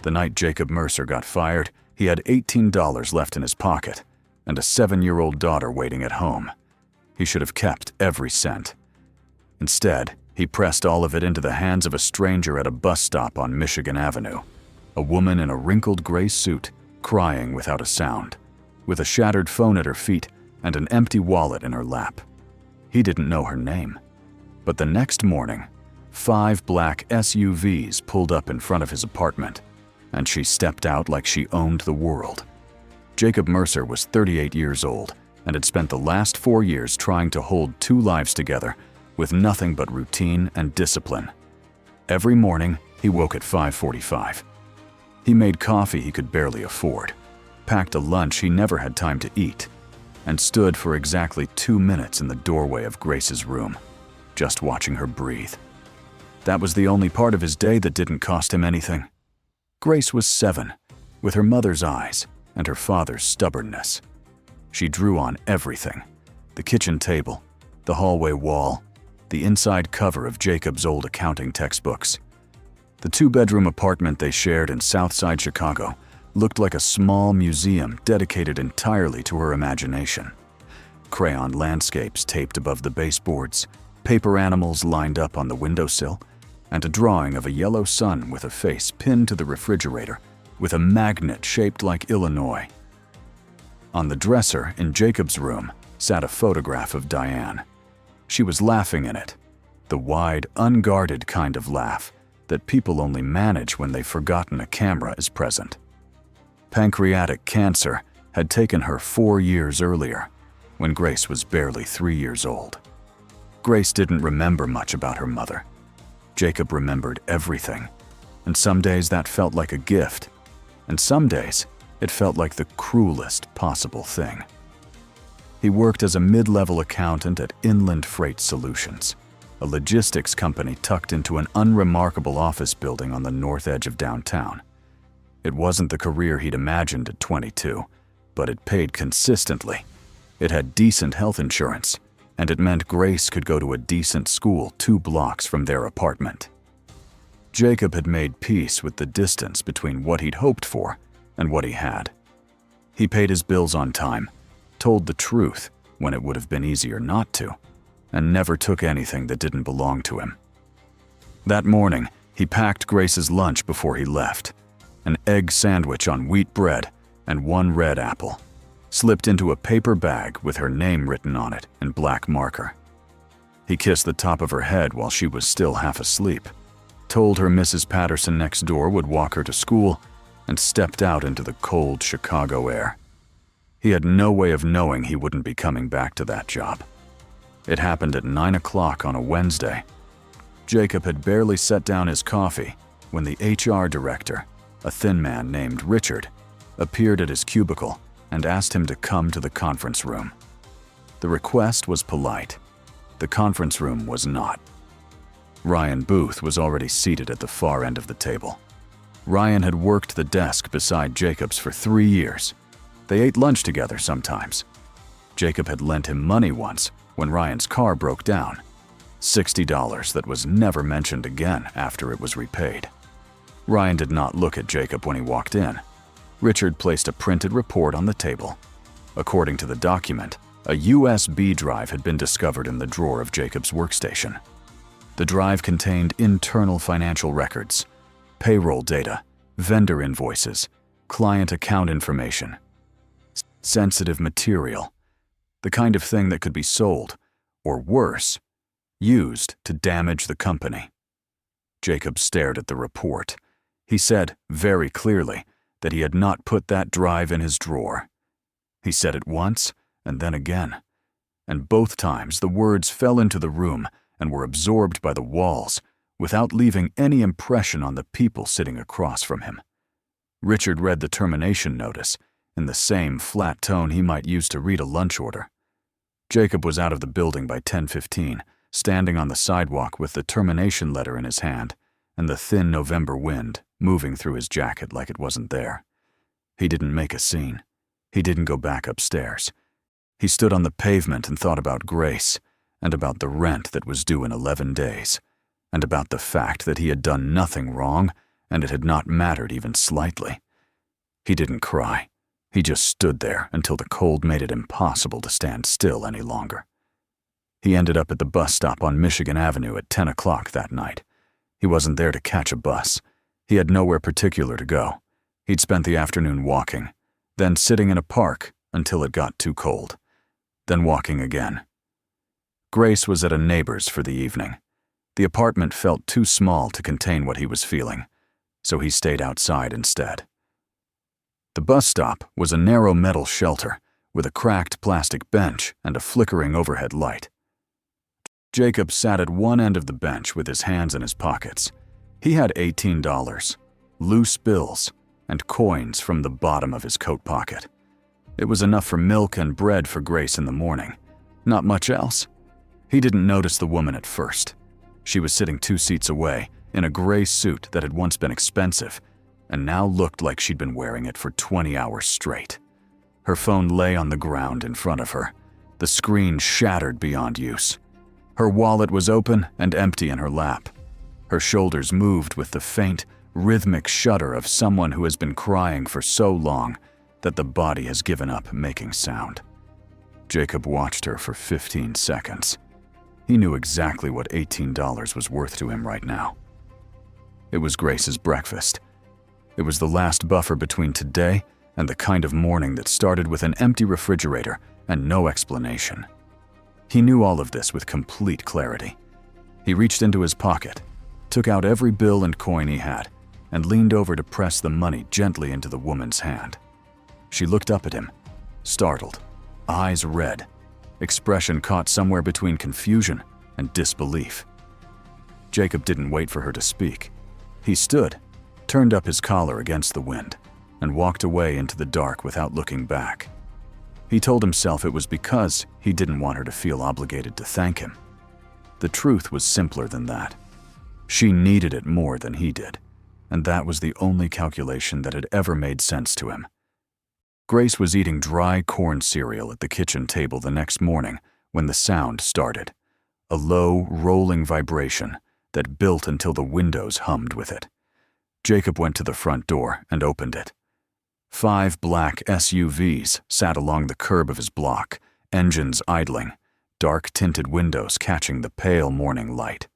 The night Jacob Mercer got fired, he had $18 left in his pocket and a 7-year-old daughter waiting at home. He should have kept every cent. Instead, he pressed all of it into the hands of a stranger at a bus stop on Michigan Avenue, a woman in a wrinkled gray suit, crying without a sound, with a shattered phone at her feet and an empty wallet in her lap. He didn't know her name. But the next morning, 5 black SUVs pulled up in front of his apartment, and she stepped out like she owned the world. Jacob Mercer was 38 years old and had spent the last 4 years trying to hold 2 lives together with nothing but routine and discipline. Every morning, he woke at 5:45. He made coffee he could barely afford, packed a lunch he never had time to eat, and stood for exactly 2 minutes in the doorway of Grace's room, just watching her breathe. That was the only part of his day that didn't cost him anything. Grace was 7, with her mother's eyes and her father's stubbornness. She drew on everything: the kitchen table, the hallway wall, the inside cover of Jacob's old accounting textbooks. The 2-bedroom apartment they shared in Southside Chicago looked like a small museum dedicated entirely to her imagination. Crayon landscapes taped above the baseboards, paper animals lined up on the windowsill, and a drawing of a yellow sun with a face pinned to the refrigerator with a magnet shaped like Illinois. On the dresser in Jacob's room sat a photograph of Diane. She was laughing in it, the wide, unguarded kind of laugh that people only manage when they've forgotten a camera is present. Pancreatic cancer had taken her 4 years earlier, when Grace was barely 3 years old. Grace didn't remember much about her mother. Jacob remembered everything, and some days that felt like a gift, and some days it felt like the cruelest possible thing. He worked as a mid-level accountant at Inland Freight Solutions, a logistics company tucked into an unremarkable office building on the north edge of downtown. It wasn't the career he'd imagined at 22, but it paid consistently. It had decent health insurance, and it meant Grace could go to a decent school 2 blocks from their apartment. Jacob had made peace with the distance between what he'd hoped for and what he had. He paid his bills on time, told the truth when it would have been easier not to, and never took anything that didn't belong to him. That morning, he packed Grace's lunch before he left: an egg sandwich on wheat bread and 1 red apple, slipped into a paper bag with her name written on it in black marker. He kissed the top of her head while she was still half asleep, told her Mrs. Patterson next door would walk her to school, and stepped out into the cold Chicago air. He had no way of knowing he wouldn't be coming back to that job. It happened at 9 o'clock on a Wednesday. Jacob had barely set down his coffee when the HR director, a thin man named Richard, appeared at his cubicle and asked him to come to the conference room. The request was polite. The conference room was not. Ryan Booth was already seated at the far end of the table. Ryan had worked the desk beside Jacob's for 3 years. They ate lunch together sometimes. Jacob had lent him money once when Ryan's car broke down, $60 that was never mentioned again after it was repaid. Ryan did not look at Jacob when he walked in. Richard placed a printed report on the table. According to the document, a USB drive had been discovered in the drawer of Jacob's workstation. The drive contained internal financial records, payroll data, vendor invoices, client account information, sensitive material, the kind of thing that could be sold, or worse, used to damage the company. Jacob stared at the report. He said very clearly that he had not put that drive in his drawer. He said it once and then again, and both times the words fell into the room and were absorbed by the walls without leaving any impression on the people sitting across from him. Richard read the termination notice in the same flat tone he might use to read a lunch order. Jacob was out of the building by 10:15, standing on the sidewalk with the termination letter in his hand and the thin November wind moving through his jacket like it wasn't there. He didn't make a scene. He didn't go back upstairs. He stood on the pavement and thought about Grace, and about the rent that was due in 11 days, and about the fact that he had done nothing wrong and it had not mattered even slightly. He didn't cry. He just stood there until the cold made it impossible to stand still any longer. He ended up at the bus stop on Michigan Avenue at 10 o'clock that night. He wasn't there to catch a bus. He had nowhere particular to go. He'd spent the afternoon walking, then sitting in a park until it got too cold, then walking again. Grace was at a neighbor's for the evening. The apartment felt too small to contain what he was feeling, so he stayed outside instead. The bus stop was a narrow metal shelter with a cracked plastic bench and a flickering overhead light. Jacob sat at one end of the bench with his hands in his pockets. He had $18, loose bills, and coins from the bottom of his coat pocket. It was enough for milk and bread for Grace in the morning. Not much else. He didn't notice the woman at first. She was sitting 2 seats away in a gray suit that had once been expensive and now looked like she'd been wearing it for 20 hours straight. Her phone lay on the ground in front of her, the screen shattered beyond use. Her wallet was open and empty in her lap. Her shoulders moved with the faint, rhythmic shudder of someone who has been crying for so long that the body has given up making sound. Jacob watched her for 15 seconds. He knew exactly what $18 was worth to him right now. It was Grace's breakfast. It was the last buffer between today and the kind of morning that started with an empty refrigerator and no explanation. He knew all of this with complete clarity. He reached into his pocket, took out every bill and coin he had, and leaned over to press the money gently into the woman's hand. She looked up at him, startled, eyes red, expression caught somewhere between confusion and disbelief. Jacob didn't wait for her to speak. He stood, turned up his collar against the wind, and walked away into the dark without looking back. He told himself it was because he didn't want her to feel obligated to thank him. The truth was simpler than that. She needed it more than he did, and that was the only calculation that had ever made sense to him. Grace was eating dry corn cereal at the kitchen table the next morning when the sound started, a low, rolling vibration that built until the windows hummed with it. Jacob went to the front door and opened it. 5 black SUVs sat along the curb of his block, engines idling, dark-tinted windows catching the pale morning light.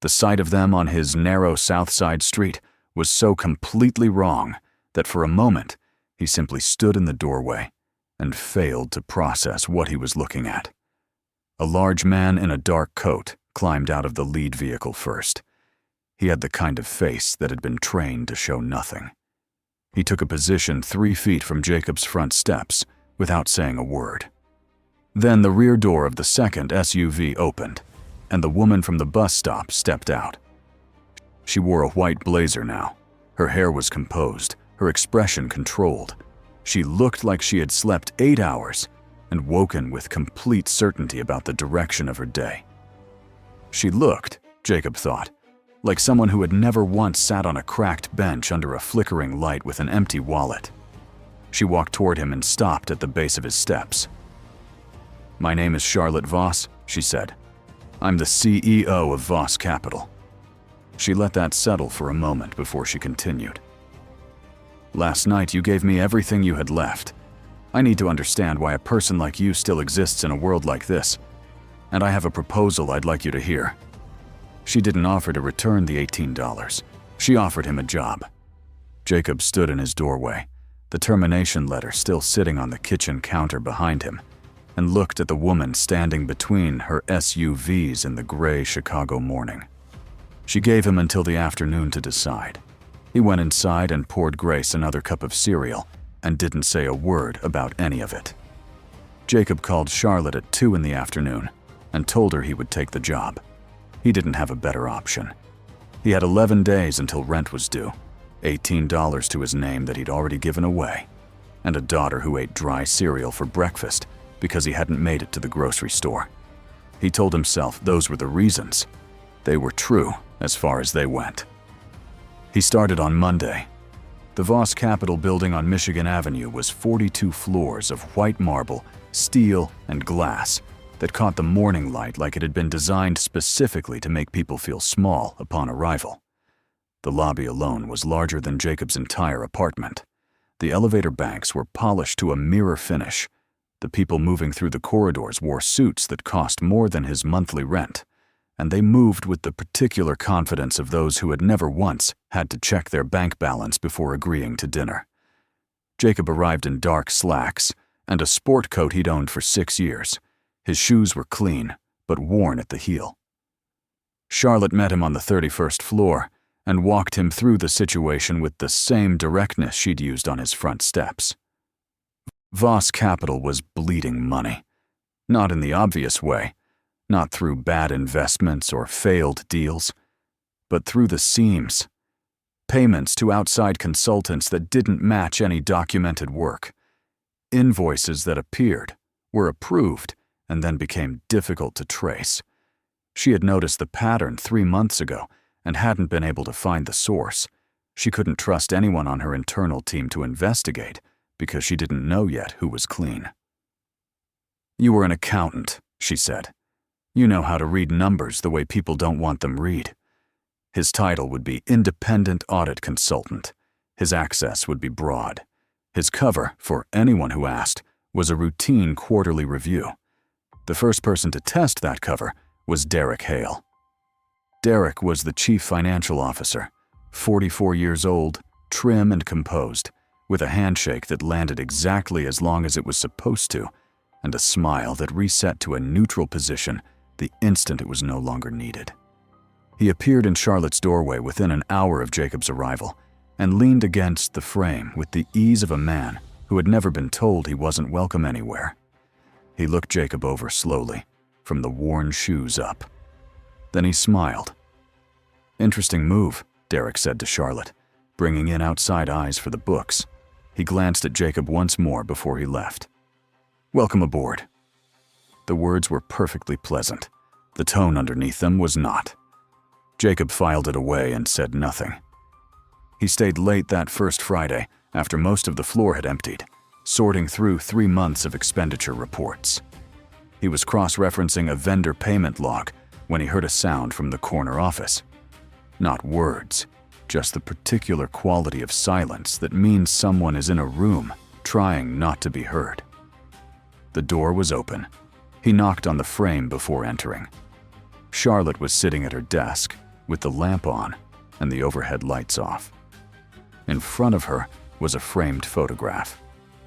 The sight of them on his narrow South Side street was so completely wrong that for a moment he simply stood in the doorway and failed to process what he was looking at. A large man in a dark coat climbed out of the lead vehicle first. He had the kind of face that had been trained to show nothing. He took a position 3 feet from Jacob's front steps without saying a word. Then the rear door of the second SUV opened, and the woman from the bus stop stepped out. She wore a white blazer now. Her hair was composed, her expression controlled. She looked like she had slept 8 hours and woken with complete certainty about the direction of her day. She looked, Jacob thought, like someone who had never once sat on a cracked bench under a flickering light with an empty wallet. She walked toward him and stopped at the base of his steps. "My name is Charlotte Voss," she said. "I'm the CEO of Voss Capital." She let that settle for a moment before she continued. "Last night you gave me everything you had left. I need to understand why a person like you still exists in a world like this, and I have a proposal I'd like you to hear." She didn't offer to return the $18. She offered him a job. Jacob stood in his doorway, the termination letter still sitting on the kitchen counter behind him, and looked at the woman standing between her SUVs in the gray Chicago morning. She gave him until the afternoon to decide. He went inside and poured Grace another cup of cereal and didn't say a word about any of it. Jacob called Charlotte at 2 in the afternoon and told her he would take the job. He didn't have a better option. He had 11 days until rent was due, $18 to his name that he'd already given away, and a daughter who ate dry cereal for breakfast because he hadn't made it to the grocery store. He told himself those were the reasons. They were true as far as they went. He started on Monday. The Voss Capital building on Michigan Avenue was 42 floors of white marble, steel, and glass that caught the morning light like it had been designed specifically to make people feel small upon arrival. The lobby alone was larger than Jacob's entire apartment. The elevator banks were polished to a mirror finish. The people moving through the corridors wore suits that cost more than his monthly rent, and they moved with the particular confidence of those who had never once had to check their bank balance before agreeing to dinner. Jacob arrived in dark slacks and a sport coat he'd owned for 6 years. His shoes were clean, but worn at the heel. Charlotte met him on the 31st floor and walked him through the situation with the same directness she'd used on his front steps. Voss Capital was bleeding money. Not in the obvious way, not through bad investments or failed deals, but through the seams. Payments to outside consultants that didn't match any documented work. Invoices that appeared, were approved, and then became difficult to trace. She had noticed the pattern 3 months ago and hadn't been able to find the source. She couldn't trust anyone on her internal team to investigate because she didn't know yet who was clean. "You were an accountant," she said. "You know how to read numbers the way people don't want them read." His title would be Independent Audit Consultant. His access would be broad. His cover, for anyone who asked, was a routine quarterly review. The first person to test that cover was Derek Hale. Derek was the chief financial officer, 44 years old, trim and composed, with a handshake that landed exactly as long as it was supposed to, and a smile that reset to a neutral position the instant it was no longer needed. He appeared in Charlotte's doorway within an hour of Jacob's arrival and leaned against the frame with the ease of a man who had never been told he wasn't welcome anywhere. He looked Jacob over slowly, from the worn shoes up. Then he smiled. "Interesting move," Derek said to Charlotte, bringing in outside eyes for the books. He glanced at Jacob once more before he left. "Welcome aboard." The words were perfectly pleasant. The tone underneath them was not. Jacob filed it away and said nothing. He stayed late that first Friday, after most of the floor had emptied, sorting through 3 months of expenditure reports. He was cross-referencing a vendor payment log when he heard a sound from the corner office. Not words, just the particular quality of silence that means someone is in a room trying not to be heard. The door was open. He knocked on the frame before entering. Charlotte was sitting at her desk, with the lamp on and the overhead lights off. In front of her was a framed photograph,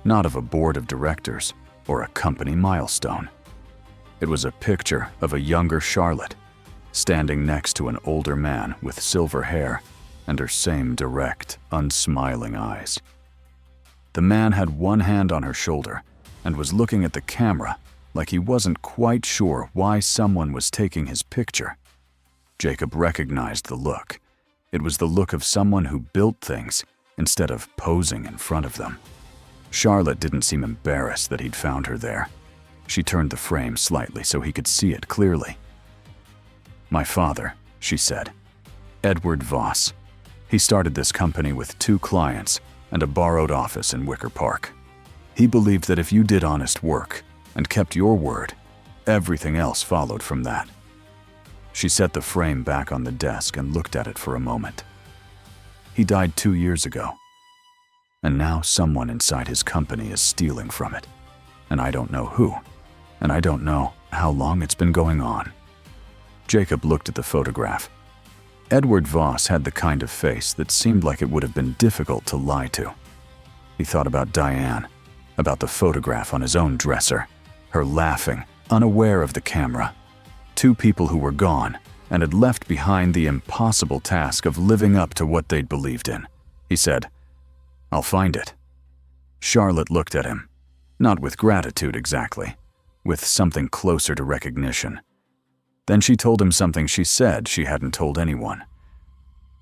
not of a board of directors or a company milestone. It was a picture of a younger Charlotte, standing next to an older man with silver hair and her same direct, unsmiling eyes. The man had one hand on her shoulder and was looking at the camera like he wasn't quite sure why someone was taking his picture. Jacob recognized the look. It was the look of someone who built things instead of posing in front of them. Charlotte didn't seem embarrassed that he'd found her there. She turned the frame slightly so he could see it clearly. "My father," she said. "Edward Voss. He started this company with 2 clients and a borrowed office in Wicker Park. He believed that if you did honest work and kept your word, everything else followed from that." She set the frame back on the desk and looked at it for a moment. "He died 2 years ago, and now someone inside his company is stealing from it, and I don't know who, and I don't know how long it's been going on." Jacob looked at the photograph. Edward Voss had the kind of face that seemed like it would have been difficult to lie to. He thought about Diane, about the photograph on his own dresser, her laughing, unaware of the camera. 2 people who were gone and had left behind the impossible task of living up to what they'd believed in. He said, "I'll find it." Charlotte looked at him, not with gratitude exactly, with something closer to recognition. Then she told him something she said she hadn't told anyone.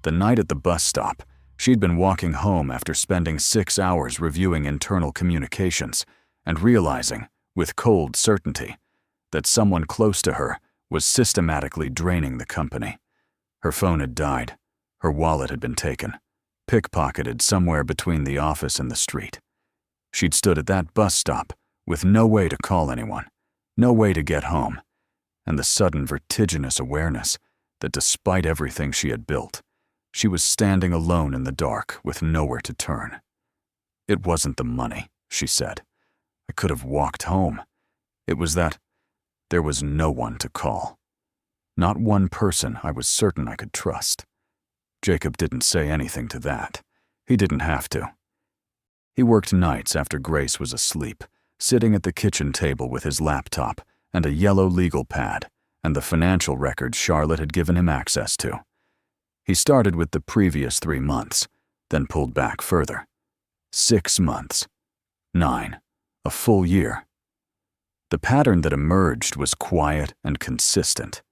The night at the bus stop, she'd been walking home after spending 6 hours reviewing internal communications and realizing, with cold certainty, that someone close to her was systematically draining the company. Her phone had died. Her wallet had been taken, pickpocketed somewhere between the office and the street. She'd stood at that bus stop with no way to call anyone, no way to get home, and the sudden vertiginous awareness that despite everything she had built, She was standing alone in the dark with nowhere to turn. "It wasn't the money," she said. "I could have walked home. It was that there was no one to call. Not one person I was certain I could trust." Jacob didn't say anything to that. He didn't have to. He worked nights after Grace was asleep, sitting at the kitchen table with his laptop and a yellow legal pad and the financial records Charlotte had given him access to. He started with the previous 3 months, then pulled back further. 6 months. 9. A full year. The pattern that emerged was quiet and consistent,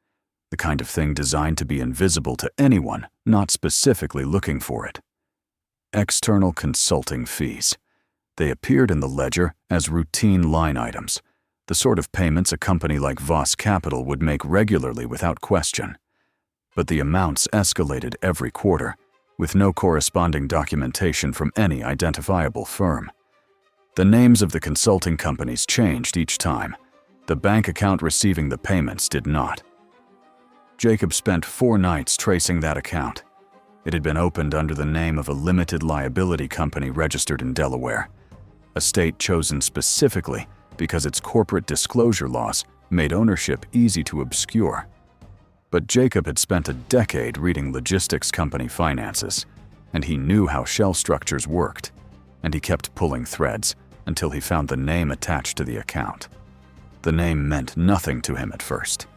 the kind of thing designed to be invisible to anyone not specifically looking for it. External consulting fees. They appeared in the ledger as routine line items, the sort of payments a company like Voss Capital would make regularly without question. But the amounts escalated every quarter, with no corresponding documentation from any identifiable firm. The names of the consulting companies changed each time. The bank account receiving the payments did not. Jacob spent 4 nights tracing that account. It had been opened under the name of a limited liability company registered in Delaware, a state chosen specifically because its corporate disclosure laws made ownership easy to obscure. But Jacob had spent a decade reading logistics company finances, and he knew how shell structures worked, and he kept pulling threads until he found the name attached to the account. The name meant nothing to him at first.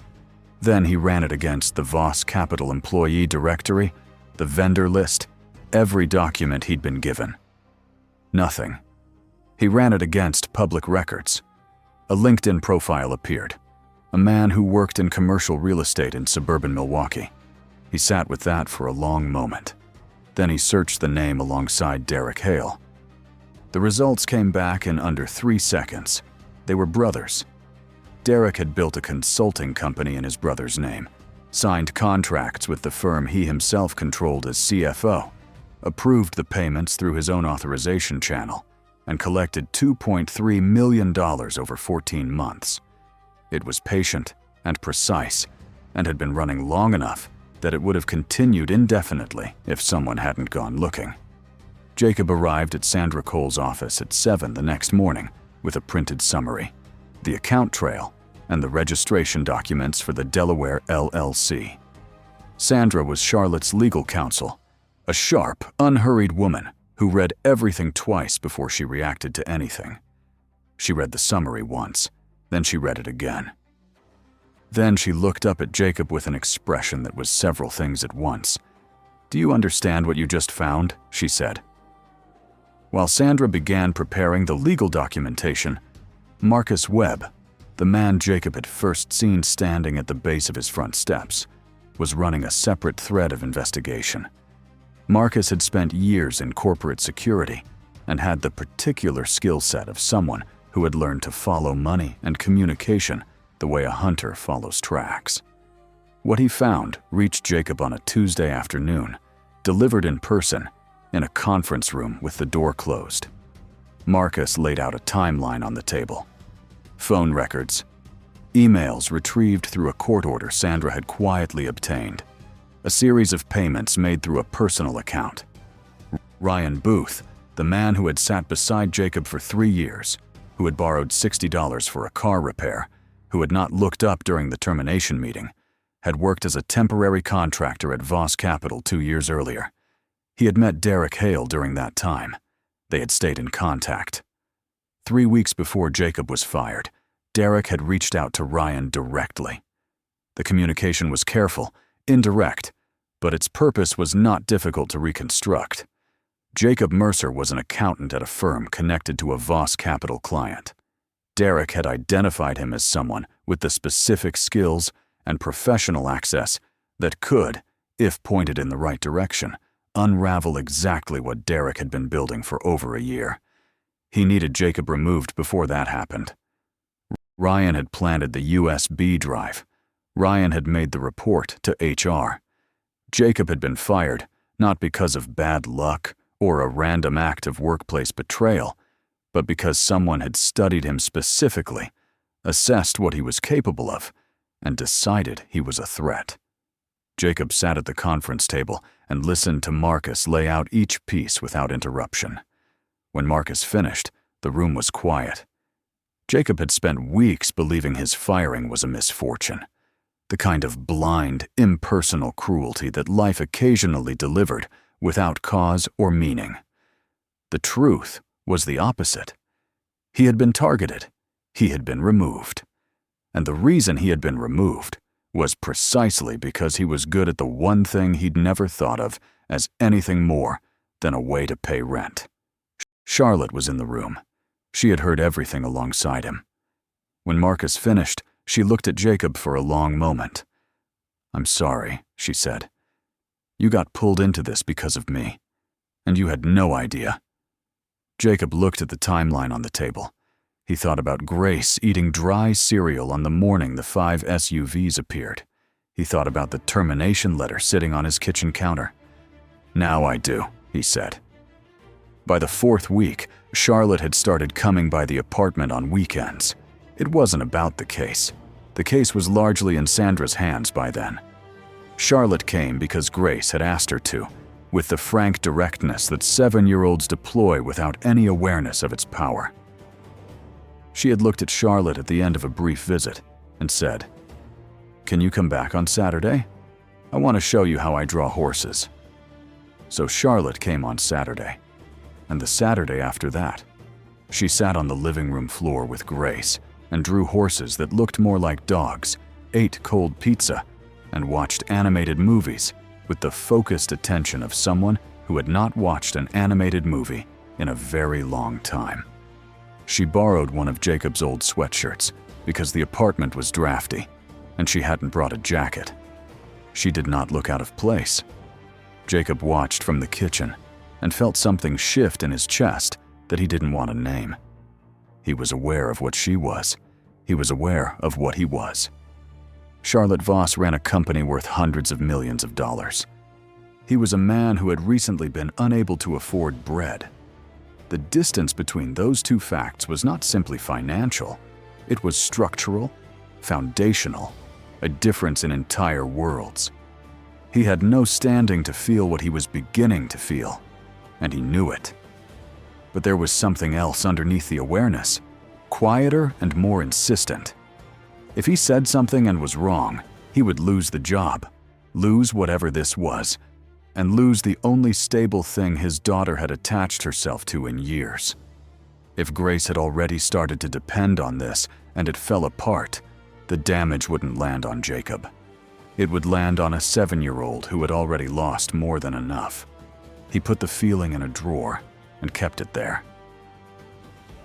Then he ran it against the Voss Capital employee directory, the vendor list, every document he'd been given. Nothing. He ran it against public records. A LinkedIn profile appeared. A man who worked in commercial real estate in suburban Milwaukee. He sat with that for a long moment. Then he searched the name alongside Derek Hale. The results came back in under 3 seconds. They were brothers. Derek had built a consulting company in his brother's name, signed contracts with the firm he himself controlled as CFO, approved the payments through his own authorization channel, and collected $2.3 million over 14 months. It was patient and precise, and had been running long enough that it would have continued indefinitely if someone hadn't gone looking. Jacob arrived at Sandra Cole's office at 7 the next morning with a printed summary, the account trail, and the registration documents for the Delaware LLC. Sandra was Charlotte's legal counsel, a sharp, unhurried woman who read everything twice before she reacted to anything. She read the summary once, then she read it again. Then she looked up at Jacob with an expression that was several things at once. "Do you understand what you just found?" she said. While Sandra began preparing the legal documentation, Marcus Webb, the man Jacob had first seen standing at the base of his front steps, was running a separate thread of investigation. Marcus had spent years in corporate security and had the particular skill set of someone who had learned to follow money and communication the way a hunter follows tracks. What he found reached Jacob on a Tuesday afternoon, delivered in person, in a conference room with the door closed. Marcus laid out a timeline on the table. Phone records, emails retrieved through a court order Sandra had quietly obtained, a series of payments made through a personal account. Ryan Booth, the man who had sat beside Jacob for 3 years, who had borrowed $60 for a car repair, who had not looked up during the termination meeting, had worked as a temporary contractor at Voss Capital 2 years earlier. He had met Derek Hale during that time. They had stayed in contact. 3 weeks before Jacob was fired, Derek had reached out to Ryan directly. The communication was careful, indirect, but its purpose was not difficult to reconstruct. Jacob Mercer was an accountant at a firm connected to a Voss Capital client. Derek had identified him as someone with the specific skills and professional access that could, if pointed in the right direction, unravel exactly what Derek had been building for over a year. He needed Jacob removed before that happened. Ryan had planted the USB drive. Ryan had made the report to HR. Jacob had been fired, not because of bad luck or a random act of workplace betrayal, but because someone had studied him specifically, assessed what he was capable of, and decided he was a threat. Jacob sat at the conference table and listened to Marcus lay out each piece without interruption. When Marcus finished, the room was quiet. Jacob had spent weeks believing his firing was a misfortune, the kind of blind, impersonal cruelty that life occasionally delivered without cause or meaning. The truth was the opposite. He had been targeted. He had been removed. And the reason he had been removed was precisely because he was good at the one thing he'd never thought of as anything more than a way to pay rent. Charlotte was in the room. She had heard everything alongside him. When Marcus finished, she looked at Jacob for a long moment. "I'm sorry," she said. "You got pulled into this because of me, and you had no idea." Jacob looked at the timeline on the table. He thought about Grace eating dry cereal on the morning the 5 SUVs appeared. He thought about the termination letter sitting on his kitchen counter. "Now I do," he said. By the 4th week, Charlotte had started coming by the apartment on weekends. It wasn't about the case. The case was largely in Sandra's hands by then. Charlotte came because Grace had asked her to, with the frank directness that 7-year-olds deploy without any awareness of its power. She had looked at Charlotte at the end of a brief visit and said, "Can you come back on Saturday? I want to show you how I draw horses." So Charlotte came on Saturday. And the Saturday after that, she sat on the living room floor with Grace and drew horses that looked more like dogs, ate cold pizza, and watched animated movies with the focused attention of someone who had not watched an animated movie in a very long time. She borrowed one of Jacob's old sweatshirts because the apartment was drafty and she hadn't brought a jacket. She did not look out of place. Jacob watched from the kitchen and felt something shift in his chest that he didn't want to name. He was aware of what she was. He was aware of what he was. Charlotte Voss ran a company worth hundreds of millions of dollars. He was a man who had recently been unable to afford bread. The distance between those two facts was not simply financial. It was structural, foundational, a difference in entire worlds. He had no standing to feel what he was beginning to feel, and he knew it. But there was something else underneath the awareness, quieter and more insistent. If he said something and was wrong, he would lose the job, lose whatever this was, and lose the only stable thing his daughter had attached herself to in years. If Grace had already started to depend on this and it fell apart, the damage wouldn't land on Jacob. It would land on a 7-year-old who had already lost more than enough. He put the feeling in a drawer and kept it there.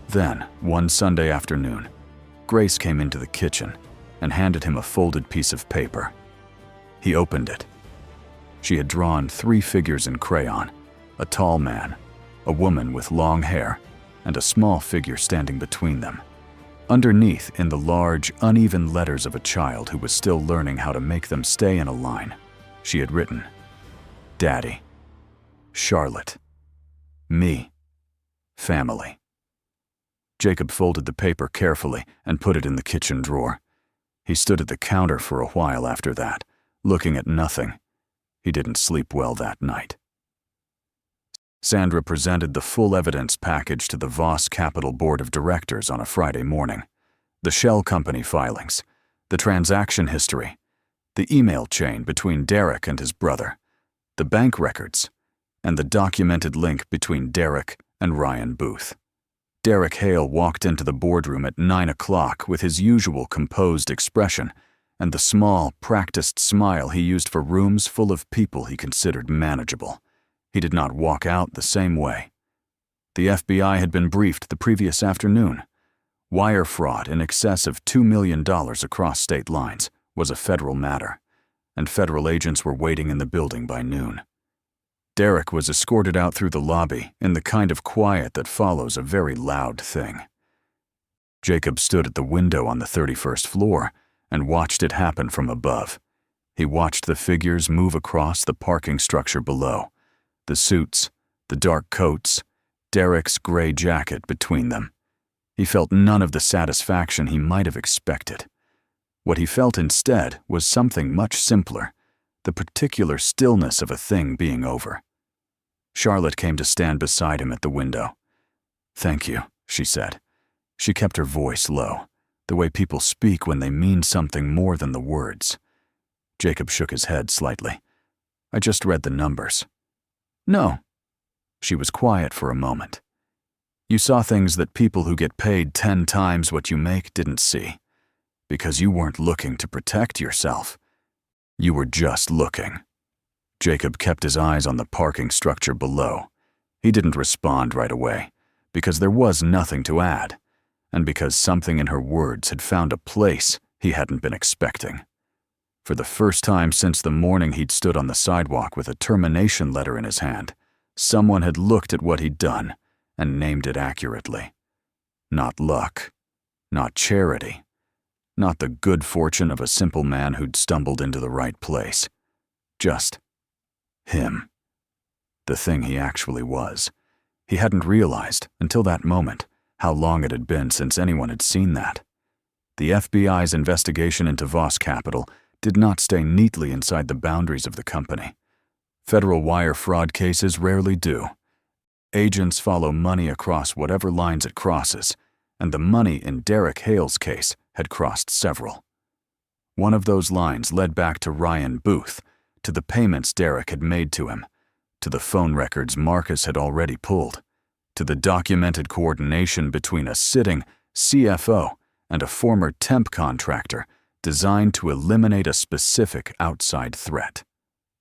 Then, one Sunday afternoon, Grace came into the kitchen and handed him a folded piece of paper. He opened it. She had drawn 3 figures in crayon, a tall man, a woman with long hair, and a small figure standing between them. Underneath, in the large, uneven letters of a child who was still learning how to make them stay in a line, she had written, "Daddy, Charlotte, me, family." Jacob folded the paper carefully and put it in the kitchen drawer. He stood at the counter for a while after that, looking at nothing. He didn't sleep well that night. Sandra presented the full evidence package to the Voss Capital Board of Directors on a Friday morning. The shell company filings, the transaction history, the email chain between Derek and his brother, the bank records, and the documented link between Derek and Ryan Booth. Derek Hale walked into the boardroom at 9 o'clock with his usual composed expression and the small, practiced smile he used for rooms full of people he considered manageable. He did not walk out the same way. The FBI had been briefed the previous afternoon. Wire fraud in excess of $2 million across state lines was a federal matter, and federal agents were waiting in the building by noon. Derek was escorted out through the lobby in the kind of quiet that follows a very loud thing. Jacob stood at the window on the 31st floor and watched it happen from above. He watched the figures move across the parking structure below, the suits, the dark coats, Derek's gray jacket between them. He felt none of the satisfaction he might have expected. What he felt instead was something much simpler, the particular stillness of a thing being over. Charlotte came to stand beside him at the window. "Thank you," she said. She kept her voice low, the way people speak when they mean something more than the words. Jacob shook his head slightly. "I just read the numbers." "No." She was quiet for a moment. "You saw things that people who get paid 10 times what you make didn't see, because you weren't looking to protect yourself. You were just looking." Jacob kept his eyes on the parking structure below. He didn't respond right away, because there was nothing to add, and because something in her words had found a place he hadn't been expecting. For the first time since the morning he'd stood on the sidewalk with a termination letter in his hand, someone had looked at what he'd done and named it accurately. Not luck, not charity, not the good fortune of a simple man who'd stumbled into the right place. Just him. The thing he actually was. He hadn't realized, until that moment, how long it had been since anyone had seen that. The FBI's investigation into Voss Capital did not stay neatly inside the boundaries of the company. Federal wire fraud cases rarely do. Agents follow money across whatever lines it crosses, and the money in Derek Hale's case had crossed several. One of those lines led back to Ryan Booth, to the payments Derek had made to him, to the phone records Marcus had already pulled, to the documented coordination between a sitting CFO and a former temp contractor designed to eliminate a specific outside threat.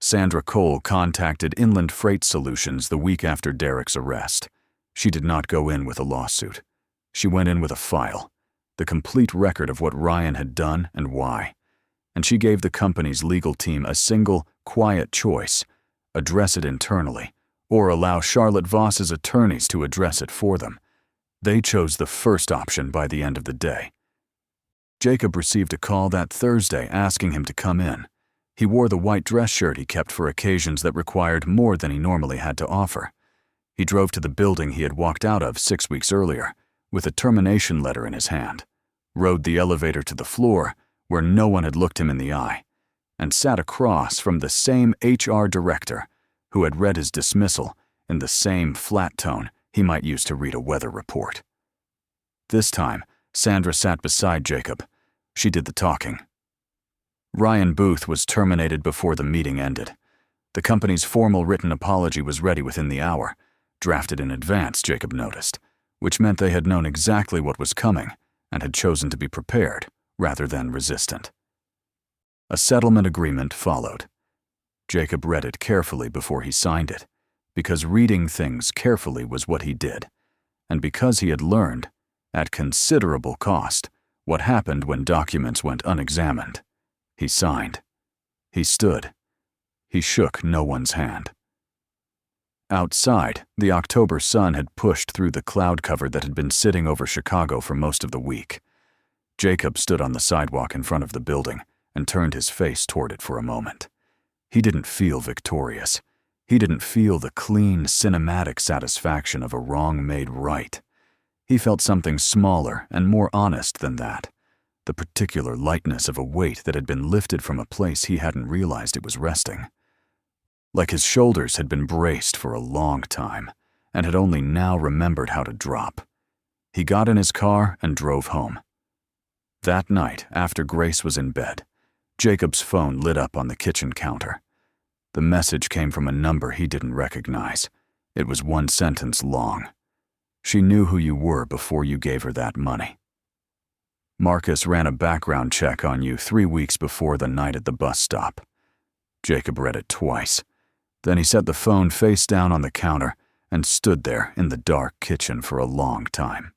Sandra Cole contacted Inland Freight Solutions the week after Derek's arrest. She did not go in with a lawsuit. She went in with a file, the complete record of what Ryan had done and why. And she gave the company's legal team a single, quiet choice: address it internally, or allow Charlotte Voss's attorneys to address it for them. They chose the first option by the end of the day. Jacob received a call that Thursday asking him to come in. He wore the white dress shirt he kept for occasions that required more than he normally had to offer. He drove to the building he had walked out of 6 weeks earlier, with a termination letter in his hand, rode the elevator to the floor, where no one had looked him in the eye, and sat across from the same HR director who had read his dismissal in the same flat tone he might use to read a weather report. This time, Sandra sat beside Jacob. She did the talking. Ryan Booth was terminated before the meeting ended. The company's formal written apology was ready within the hour, drafted in advance, Jacob noticed, which meant they had known exactly what was coming and had chosen to be prepared rather than resistant. A settlement agreement followed. Jacob read it carefully before he signed it, because reading things carefully was what he did, and because he had learned, at considerable cost, what happened when documents went unexamined. He signed. He stood. He shook no one's hand. Outside, the October sun had pushed through the cloud cover that had been sitting over Chicago for most of the week. Jacob stood on the sidewalk in front of the building and turned his face toward it for a moment. He didn't feel victorious. He didn't feel the clean, cinematic satisfaction of a wrong made right. He felt something smaller and more honest than that, the particular lightness of a weight that had been lifted from a place he hadn't realized it was resting. Like his shoulders had been braced for a long time and had only now remembered how to drop. He got in his car and drove home. That night, after Grace was in bed, Jacob's phone lit up on the kitchen counter. The message came from a number he didn't recognize. It was one sentence long. She knew who you were before you gave her that money. Marcus ran a background check on you 3 weeks before the night at the bus stop. Jacob read it twice. Then he set the phone face down on the counter and stood there in the dark kitchen for a long time.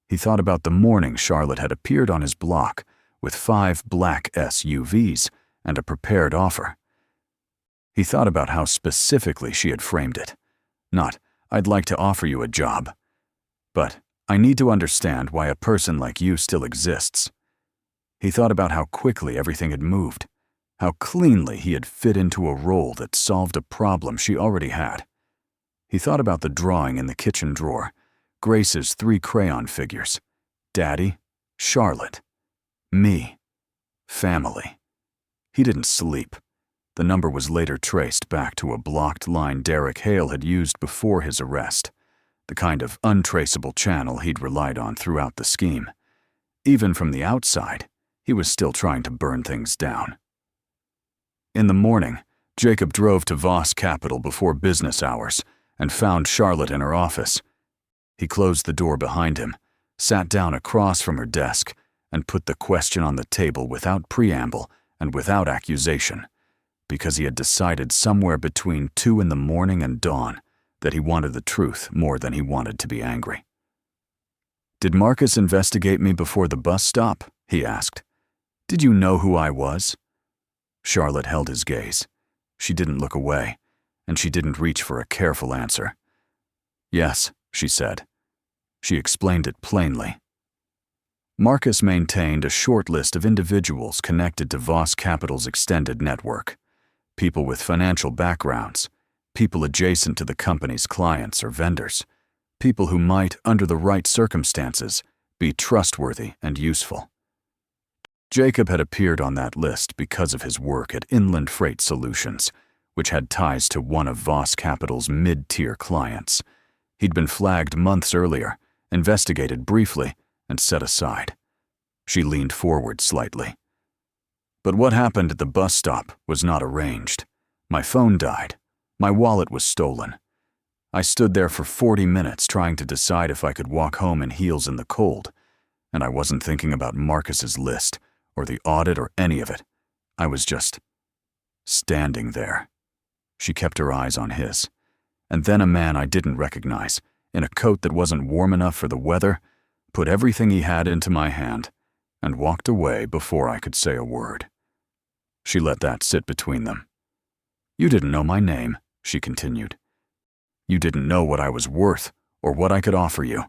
He thought about the morning Charlotte had appeared on his block with 5 black SUVs and a prepared offer. He thought about how specifically she had framed it. Not, "I'd like to offer you a job," but, "I need to understand why a person like you still exists." He thought about how quickly everything had moved, how cleanly he had fit into a role that solved a problem she already had. He thought about the drawing in the kitchen drawer, Grace's 3 crayon figures: Daddy, Charlotte, me, family. He didn't sleep. The number was later traced back to a blocked line Derek Hale had used before his arrest, the kind of untraceable channel he'd relied on throughout the scheme. Even from the outside, he was still trying to burn things down. In the morning, Jacob drove to Voss Capital before business hours and found Charlotte in her office. He closed the door behind him, sat down across from her desk, and put the question on the table without preamble and without accusation, because he had decided somewhere between 2 in the morning and dawn that he wanted the truth more than he wanted to be angry. "Did Marcus investigate me before the bus stop?" he asked. "Did you know who I was?" Charlotte held his gaze. She didn't look away, and she didn't reach for a careful answer. "Yes," she said. She explained it plainly. Marcus maintained a short list of individuals connected to Voss Capital's extended network. People with financial backgrounds, people adjacent to the company's clients or vendors, people who might, under the right circumstances, be trustworthy and useful. Jacob had appeared on that list because of his work at Inland Freight Solutions, which had ties to one of Voss Capital's mid-tier clients. He'd been flagged months earlier, investigated briefly, and set aside. She leaned forward slightly. "But what happened at the bus stop was not arranged. My phone died. My wallet was stolen. I stood there for 40 minutes trying to decide if I could walk home in heels in the cold, and I wasn't thinking about Marcus's list, or the audit, or any of it. I was just standing there." She kept her eyes on his. "And then a man I didn't recognize, in a coat that wasn't warm enough for the weather, put everything he had into my hand, and walked away before I could say a word." She let that sit between them. "You didn't know my name," she continued. "You didn't know what I was worth, or what I could offer you.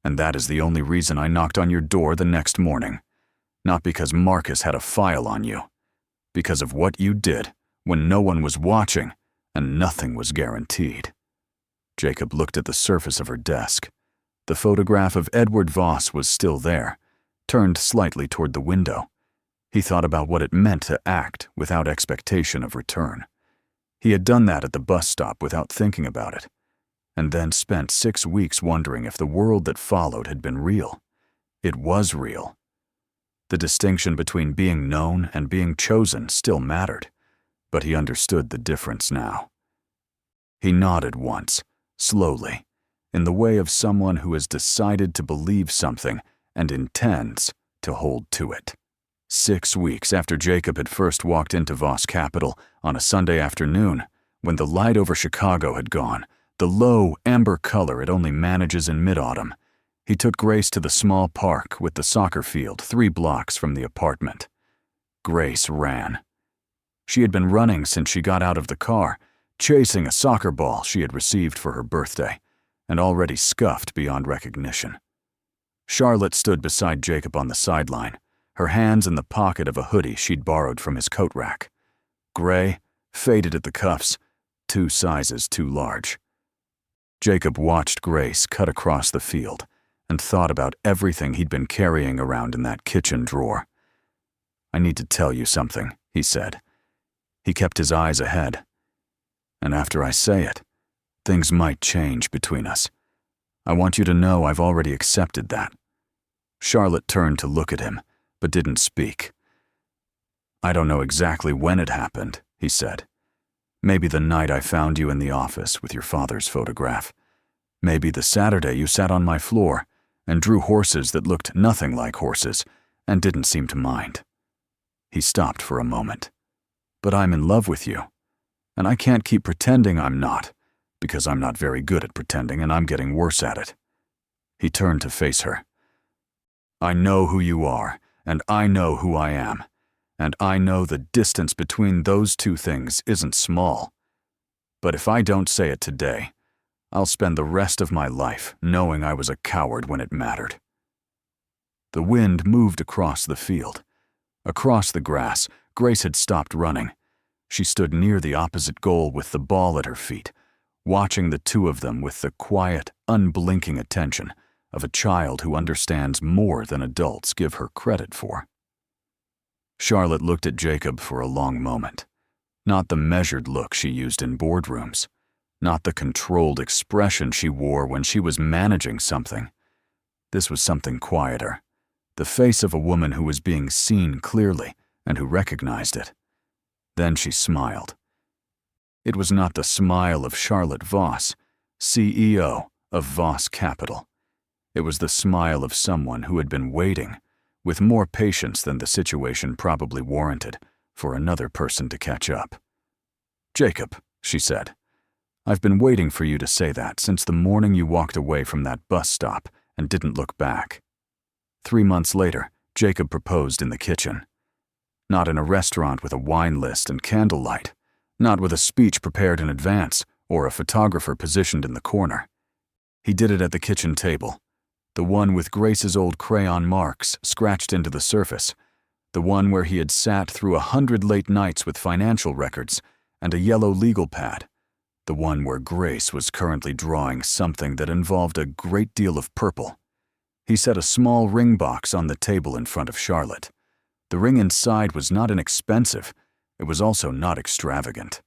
And that is the only reason I knocked on your door the next morning. Not because Marcus had a file on you. Because of what you did when no one was watching and nothing was guaranteed." Jacob looked at the surface of her desk. The photograph of Edward Voss was still there, turned slightly toward the window. He thought about what it meant to act without expectation of return. He had done that at the bus stop without thinking about it, and then spent 6 weeks wondering if the world that followed had been real. It was real. The distinction between being known and being chosen still mattered, but he understood the difference now. He nodded once, slowly, in the way of someone who has decided to believe something and intends to hold to it. 6 weeks after Jacob had first walked into Voss Capital on a Sunday afternoon, when the light over Chicago had gone, the low, amber color it only manages in mid-autumn, he took Grace to the small park with the soccer field 3 blocks from the apartment. Grace ran. She had been running since she got out of the car, chasing a soccer ball she had received for her birthday, and already scuffed beyond recognition. Charlotte stood beside Jacob on the sideline, her hands in the pocket of a hoodie she'd borrowed from his coat rack. Gray, faded at the cuffs, 2 sizes too large. Jacob watched Grace cut across the field and thought about everything he'd been carrying around in that kitchen drawer. "I need to tell you something," he said. He kept his eyes ahead. "And after I say it, things might change between us. I want you to know I've already accepted that." Charlotte turned to look at him, but didn't speak. "I don't know exactly when it happened," he said. "Maybe the night I found you in the office with your father's photograph. Maybe the Saturday you sat on my floor and drew horses that looked nothing like horses and didn't seem to mind." He stopped for a moment. "But I'm in love with you, and I can't keep pretending I'm not, because I'm not very good at pretending and I'm getting worse at it." He turned to face her. "I know who you are, and I know who I am, and I know the distance between those 2 things isn't small. But if I don't say it today, I'll spend the rest of my life knowing I was a coward when it mattered." The wind moved across the field. Across the grass, Grace had stopped running. She stood near the opposite goal with the ball at her feet, watching the 2 of them with the quiet, unblinking attention of a child who understands more than adults give her credit for. Charlotte looked at Jacob for a long moment, Not the measured look she used in boardrooms. Not the controlled expression she wore when she was managing something. This was something quieter. The face of a woman who was being seen clearly and who recognized it. Then she smiled. It was not the smile of Charlotte Voss, CEO of Voss Capital. It was the smile of someone who had been waiting, with more patience than the situation probably warranted, for another person to catch up. "Jacob," she said, "I've been waiting for you to say that since the morning you walked away from that bus stop and didn't look back." 3 months later, Jacob proposed in the kitchen. Not in a restaurant with a wine list and candlelight, not with a speech prepared in advance or a photographer positioned in the corner. He did it at the kitchen table, the one with Grace's old crayon marks scratched into the surface, the one where he had sat through 100 late nights with financial records and a yellow legal pad, the one where Grace was currently drawing something that involved a great deal of purple. He set a small ring box on the table in front of Charlotte. The ring inside was not inexpensive. It was also not extravagant.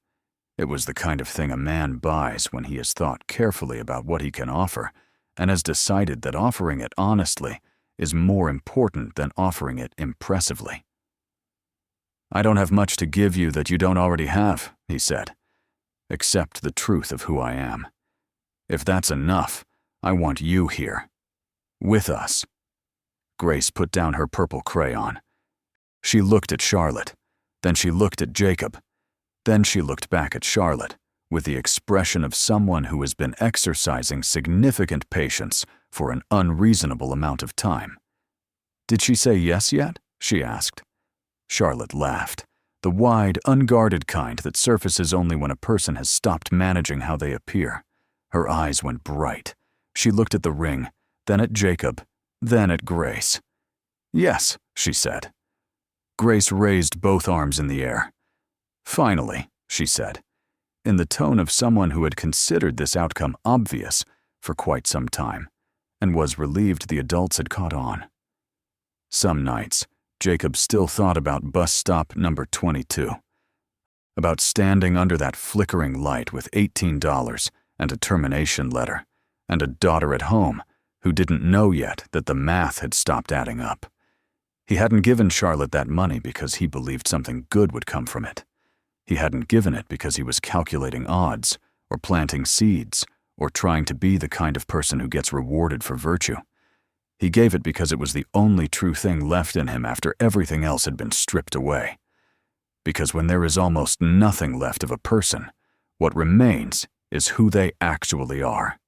It was the kind of thing a man buys when he has thought carefully about what he can offer and has decided that offering it honestly is more important than offering it impressively. "I don't have much to give you that you don't already have," he said, "except the truth of who I am. If that's enough, I want you here. With us." Grace put down her purple crayon. She looked at Charlotte. Then she looked at Jacob. Then she looked back at Charlotte with the expression of someone who has been exercising significant patience for an unreasonable amount of time. "Did she say yes yet?" she asked. Charlotte laughed, the wide, unguarded kind that surfaces only when a person has stopped managing how they appear. Her eyes went bright. She looked at the ring, then at Jacob, then at Grace. "Yes," she said. Grace raised both arms in the air. "Finally," she said, in the tone of someone who had considered this outcome obvious for quite some time and was relieved the adults had caught on. Some nights, Jacob still thought about bus stop number 22, about standing under that flickering light with $18 and a termination letter, and a daughter at home who didn't know yet that the math had stopped adding up. He hadn't given Charlotte that money because he believed something good would come from it. He hadn't given it because he was calculating odds, or planting seeds, or trying to be the kind of person who gets rewarded for virtue. He gave it because it was the only true thing left in him after everything else had been stripped away. Because when there is almost nothing left of a person, what remains is who they actually are.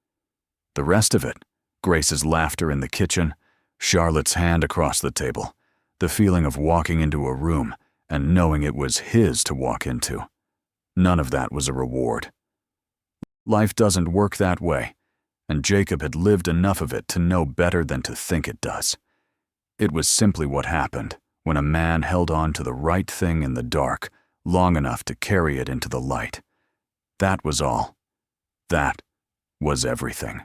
The rest of it, Grace's laughter in the kitchen, Charlotte's hand across the table, the feeling of walking into a room and knowing it was his to walk into. None of that was a reward. Life doesn't work that way, and Jacob had lived enough of it to know better than to think it does. It was simply what happened when a man held on to the right thing in the dark long enough to carry it into the light. That was all. That was everything.